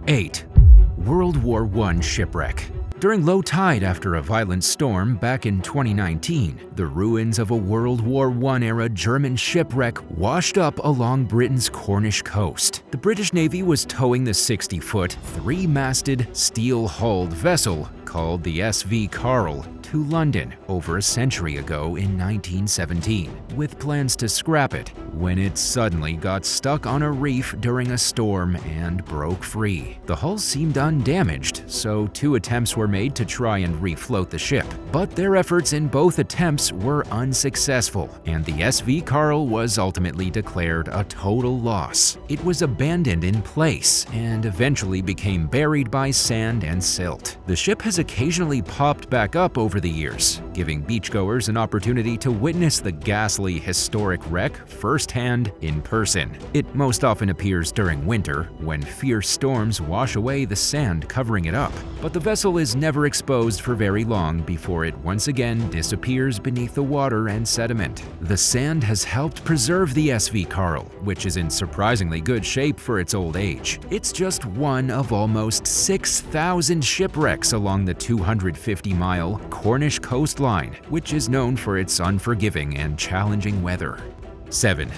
8. World War I shipwreck. During low tide after a violent storm back in 2019, the ruins of a World War I-era German shipwreck washed up along Britain's Cornish coast. The British Navy was towing the 60-foot, three-masted, steel-hulled vessel called the SV Carl to London over a century ago in 1917, with plans to scrap it, when it suddenly got stuck on a reef during a storm and broke free. The hull seemed undamaged, so 2 attempts were made to try and refloat the ship. But their efforts in both attempts were unsuccessful, and the SV Carl was ultimately declared a total loss. It was abandoned in place and eventually became buried by sand and silt. The ship has occasionally popped back up over the years, giving beachgoers an opportunity to witness the ghastly historic wreck firsthand in person. It most often appears during winter, when fierce storms wash away the sand covering it up, but the vessel is never exposed for very long before it once again disappears beneath the water and sediment. The sand has helped preserve the SV Carl, which is in surprisingly good shape for its old age. It's just one of almost 6,000 shipwrecks along the 250-mile Cornish coastline, which is known for its unforgiving and challenging weather. 7.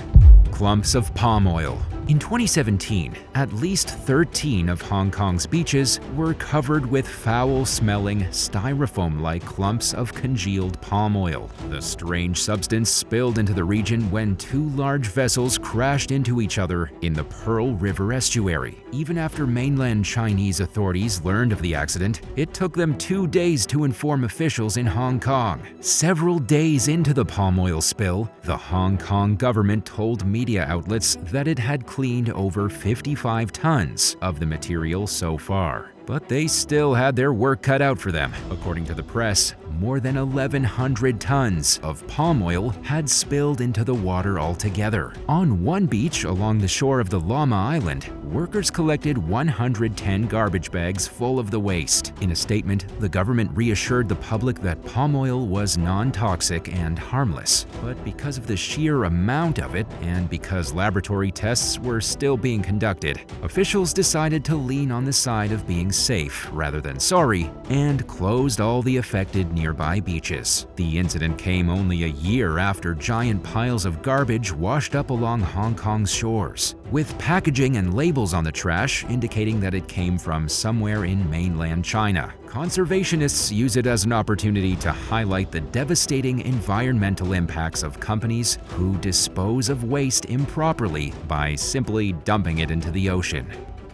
Clumps of palm oil. In 2017, at least 13 of Hong Kong's beaches were covered with foul-smelling, styrofoam-like clumps of congealed palm oil. The strange substance spilled into the region when 2 large vessels crashed into each other in the Pearl River estuary. Even after mainland Chinese authorities learned of the accident, it took them 2 days to inform officials in Hong Kong. Several days into the palm oil spill, the Hong Kong government told media outlets that it had cleaned over 55 tons of the material so far. But they still had their work cut out for them. According to the press, more than 1,100 tons of palm oil had spilled into the water altogether. On one beach along the shore of the Llama Island, workers collected 110 garbage bags full of the waste. In a statement, the government reassured the public that palm oil was non-toxic and harmless. But because of the sheer amount of it, and because laboratory tests were still being conducted, officials decided to lean on the side of being safe rather than sorry, and closed all the affected nearby beaches. The incident came only a year after giant piles of garbage washed up along Hong Kong's shores, with packaging and labels on the trash indicating that it came from somewhere in mainland China. Conservationists use it as an opportunity to highlight the devastating environmental impacts of companies who dispose of waste improperly by simply dumping it into the ocean.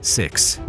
6.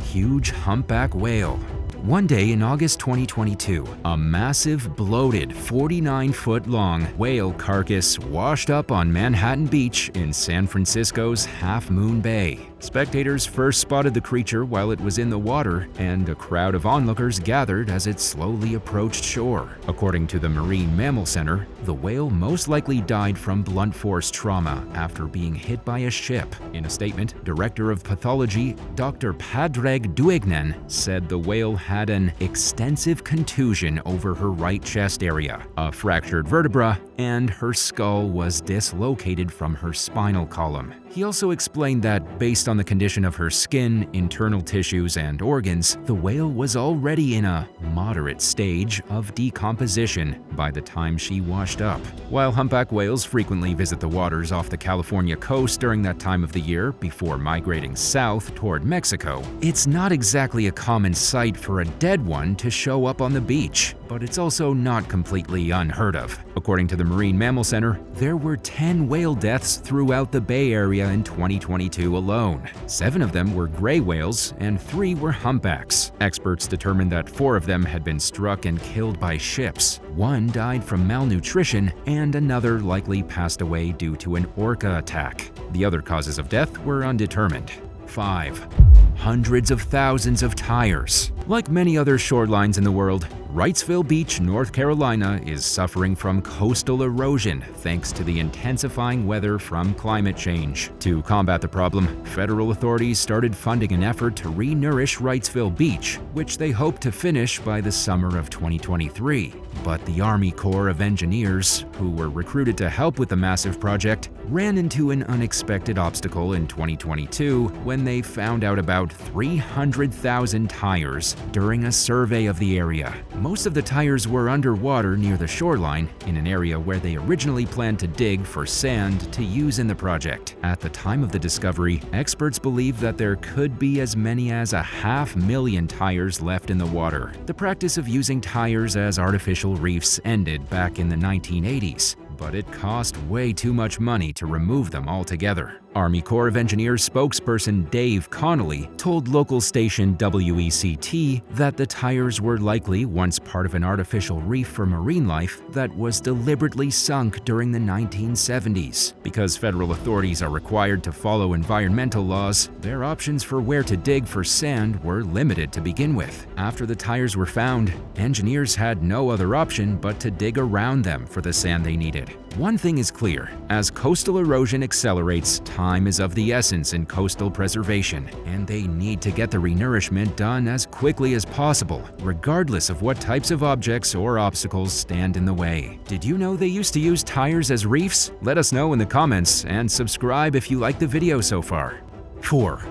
Huge humpback whale. One day in August 2022, a massive, bloated, 49-foot-long whale carcass washed up on Manhattan Beach in San Francisco's Half Moon Bay. Spectators first spotted the creature while it was in the water, and a crowd of onlookers gathered as it slowly approached shore. According to the Marine Mammal Center, the whale most likely died from blunt force trauma after being hit by a ship. In a statement, Director of Pathology Dr. Padraig Duignan said the whale had an extensive contusion over her right chest area, a fractured vertebra, and her skull was dislocated from her spinal column. He also explained that, based on the condition of her skin, internal tissues, and organs, the whale was already in a moderate stage of decomposition by the time she washed up. While humpback whales frequently visit the waters off the California coast during that time of the year before migrating south toward Mexico, it's not exactly a common sight for a dead one to show up on the beach, but it's also not completely unheard of. According to the Marine Mammal Center, there were 10 whale deaths throughout the Bay Area in 2022 alone. 7 of them were gray whales and 3 were humpbacks. Experts determined that 4 of them had been struck and killed by ships. 1 died from malnutrition and another likely passed away due to an orca attack. The other causes of death were undetermined. 5. Hundreds of thousands of tires. Like many other shorelines in the world, Wrightsville Beach, North Carolina is suffering from coastal erosion thanks to the intensifying weather from climate change. To combat the problem, federal authorities started funding an effort to re-nourish Wrightsville Beach, which they hope to finish by the summer of 2023. But the Army Corps of Engineers, who were recruited to help with the massive project, ran into an unexpected obstacle in 2022 when they found out about 300,000 tires during a survey of the area. Most of the tires were underwater near the shoreline, in an area where they originally planned to dig for sand to use in the project. At the time of the discovery, experts believe that there could be as many as 500,000 tires left in the water. The practice of using tires as artificial reefs ended back in the 1980s, but it cost way too much money to remove them altogether. Army Corps of Engineers spokesperson Dave Connolly told local station WECT that the tires were likely once part of an artificial reef for marine life that was deliberately sunk during the 1970s. Because federal authorities are required to follow environmental laws, their options for where to dig for sand were limited to begin with. After the tires were found, engineers had no other option but to dig around them for the sand they needed. One thing is clear: as coastal erosion accelerates, time is of the essence in coastal preservation, and they need to get the renourishment done as quickly as possible, regardless of what types of objects or obstacles stand in the way. Did you know they used to use tires as reefs? Let us know in the comments, and subscribe if you like the video so far. 4.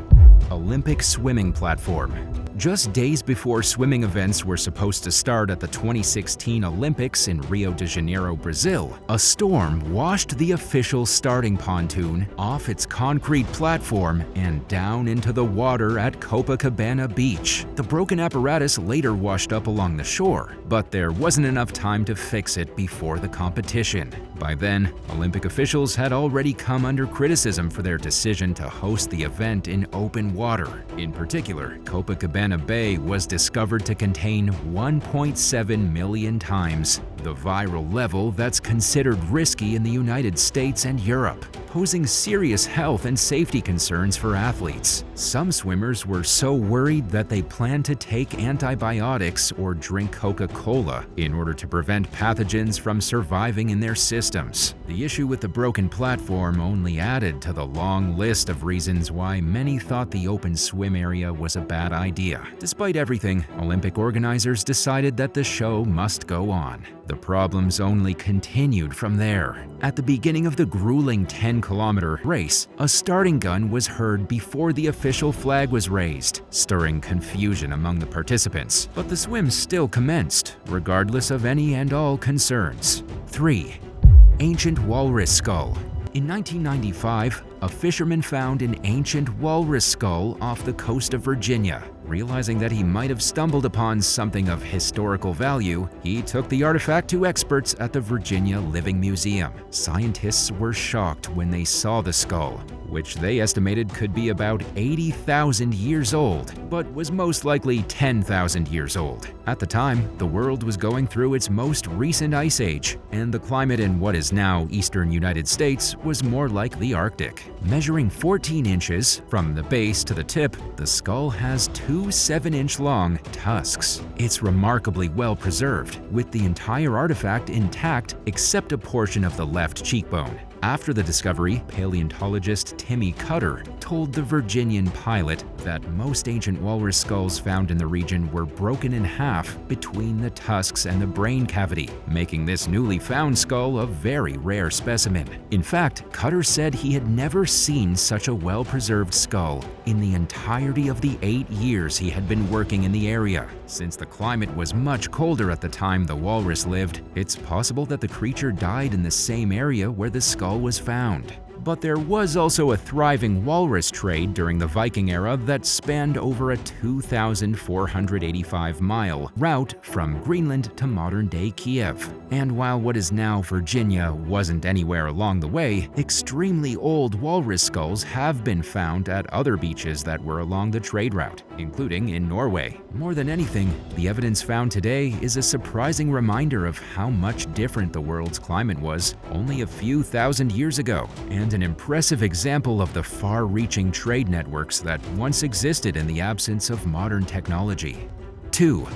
Olympic swimming platform. Just days before swimming events were supposed to start at the 2016 Olympics in Rio de Janeiro, Brazil, a storm washed the official starting pontoon off its concrete platform and down into the water at Copacabana Beach. The broken apparatus later washed up along the shore, but there wasn't enough time to fix it before the competition. By then, Olympic officials had already come under criticism for their decision to host the event in open water. In particular, Copacabana Bay was discovered to contain 1.7 million times the viral level that's considered risky in the United States and Europe, posing serious health and safety concerns for athletes. Some swimmers were so worried that they planned to take antibiotics or drink Coca-Cola in order to prevent pathogens from surviving in their systems. The issue with the broken platform only added to the long list of reasons why many thought the open swim area was a bad idea. Despite everything, Olympic organizers decided that the show must go on. The problems only continued from there. At the beginning of the grueling 10-kilometer race, a starting gun was heard before the official flag was raised, stirring confusion among the participants. But the swim still commenced, regardless of any and all concerns. 3. Ancient walrus skull. In 1995, a fisherman found an ancient walrus skull off the coast of Virginia. Realizing that he might have stumbled upon something of historical value, he took the artifact to experts at the Virginia Living Museum. Scientists were shocked when they saw the skull, which they estimated could be about 80,000 years old, but was most likely 10,000 years old. At the time, the world was going through its most recent ice age, and the climate in what is now eastern United States was more like the Arctic. Measuring 14 inches from the base to the tip, the skull has two 7-inch long tusks. It's remarkably well preserved, with the entire artifact intact except a portion of the left cheekbone. After the discovery, paleontologist Timmy Cutter told the Virginian Pilot that most ancient walrus skulls found in the region were broken in half between the tusks and the brain cavity, making this newly found skull a very rare specimen. In fact, Cutter said he had never seen such a well-preserved skull in the entirety of the 8 years he had been working in the area. Since the climate was much colder at the time the walrus lived, it's possible that the creature died in the same area where the skull was found. But there was also a thriving walrus trade during the Viking era that spanned over a 2,485-mile route from Greenland to modern-day Kiev. And while what is now Virginia wasn't anywhere along the way, extremely old walrus skulls have been found at other beaches that were along the trade route, including in Norway. More than anything, the evidence found today is a surprising reminder of how much different the world's climate was only a few thousand years ago, and an impressive example of the far-reaching trade networks that once existed in the absence of modern technology. 2.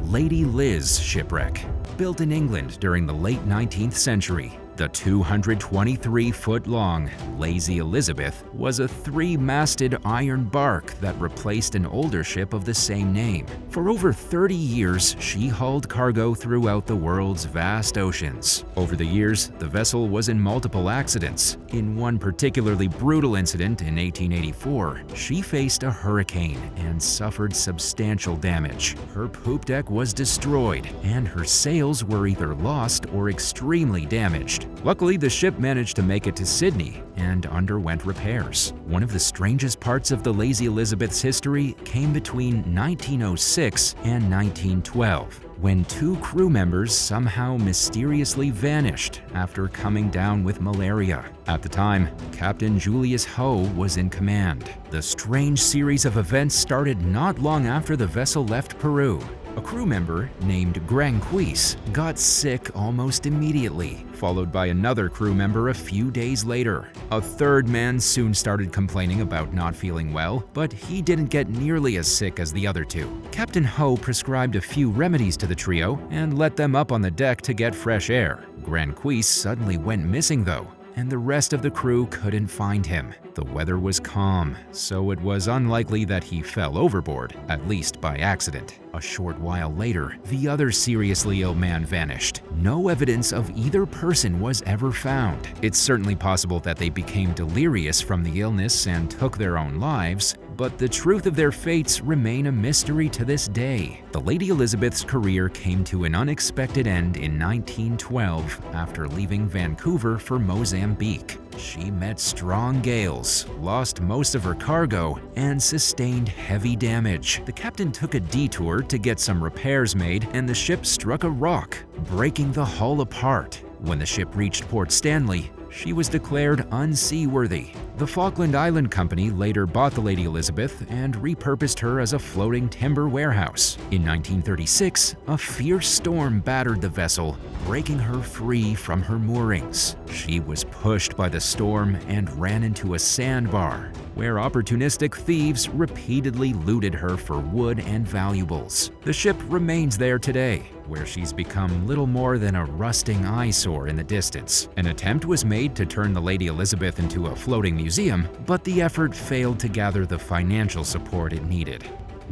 Lady Liz shipwreck. Built in England during the late 19th century, the 223-foot-long Lazy Elizabeth was a three-masted iron bark that replaced an older ship of the same name. For over 30 years, she hauled cargo throughout the world's vast oceans. Over the years, the vessel was in multiple accidents. In one particularly brutal incident in 1884, she faced a hurricane and suffered substantial damage. Her poop deck was destroyed, and her sails were either lost or extremely damaged. Luckily, the ship managed to make it to Sydney and underwent repairs. One of the strangest parts of the Lazy Elizabeth's history came between 1906 and 1912, when two crew members somehow mysteriously vanished after coming down with malaria. At the time, Captain Julius Hoe was in command. The strange series of events started not long after the vessel left Peru. A crew member named Granquis got sick almost immediately, followed by another crew member a few days later. A third man soon started complaining about not feeling well, but he didn't get nearly as sick as the other two. Captain Hoe prescribed a few remedies to the trio and let them up on the deck to get fresh air. Granquis suddenly went missing though, and the rest of the crew couldn't find him. The weather was calm, so it was unlikely that he fell overboard, at least by accident. A short while later, the other seriously ill man vanished. No evidence of either person was ever found. It's certainly possible that they became delirious from the illness and took their own lives, but the truth of their fates remain a mystery to this day. The Lady Elizabeth's career came to an unexpected end in 1912 after leaving Vancouver for Mozambique. She met strong gales, lost most of her cargo, and sustained heavy damage. The captain took a detour to get some repairs made, and the ship struck a rock, breaking the hull apart. When the ship reached Port Stanley, she was declared unseaworthy. The Falkland Island Company later bought the Lady Elizabeth and repurposed her as a floating timber warehouse. In 1936, a fierce storm battered the vessel, breaking her free from her moorings. She was pushed by the storm and ran into a sandbar, where opportunistic thieves repeatedly looted her for wood and valuables. The ship remains there today, where she's become little more than a rusting eyesore in the distance. An attempt was made to turn the Lady Elizabeth into a floating museum, but the effort failed to gather the financial support it needed.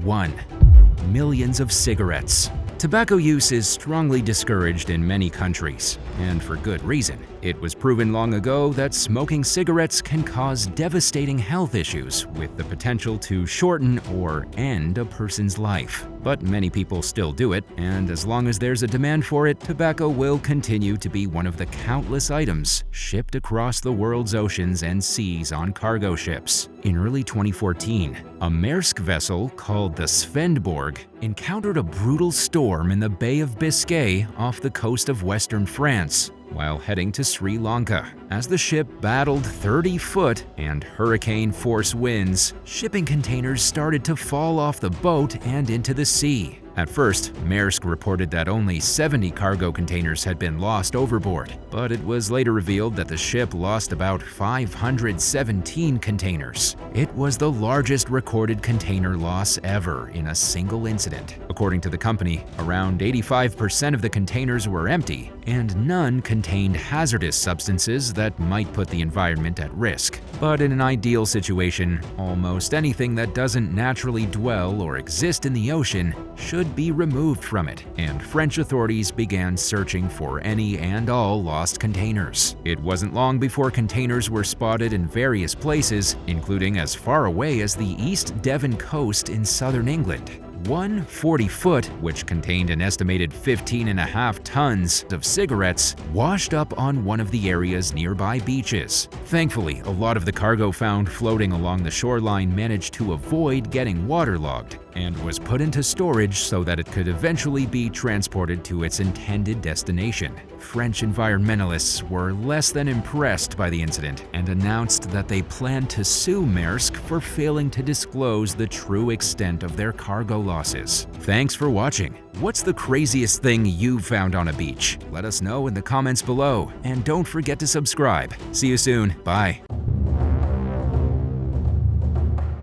1. Millions of cigarettes. Tobacco use is strongly discouraged in many countries, and for good reason. It was proven long ago that smoking cigarettes can cause devastating health issues with the potential to shorten or end a person's life. But many people still do it, and as long as there's a demand for it, tobacco will continue to be one of the countless items shipped across the world's oceans and seas on cargo ships. In early 2014, a Maersk vessel called the Svendborg encountered a brutal storm in the Bay of Biscay off the coast of western France while heading to Sri Lanka. As the ship battled 30-foot and hurricane-force winds, shipping containers started to fall off the boat and into the sea. At first, Maersk reported that only 70 cargo containers had been lost overboard, but it was later revealed that the ship lost about 517 containers. It was the largest recorded container loss ever in a single incident. According to the company, around 85% of the containers were empty, and none contained hazardous substances that might put the environment at risk. But in an ideal situation, almost anything that doesn't naturally dwell or exist in the ocean should be removed from it, and French authorities began searching for any and all lost containers. It wasn't long before containers were spotted in various places, including as far away as the East Devon coast in southern England. One 40-foot, which contained an estimated 15.5 tons of cigarettes, washed up on one of the area's nearby beaches. Thankfully, a lot of the cargo found floating along the shoreline managed to avoid getting waterlogged and was put into storage so that it could eventually be transported to its intended destination. French environmentalists were less than impressed by the incident and announced that they planned to sue Maersk for failing to disclose the true extent of their cargo losses. Thanks for watching. What's the craziest thing you've found on a beach? Let us know in the comments below, and don't forget to subscribe. See you soon. Bye.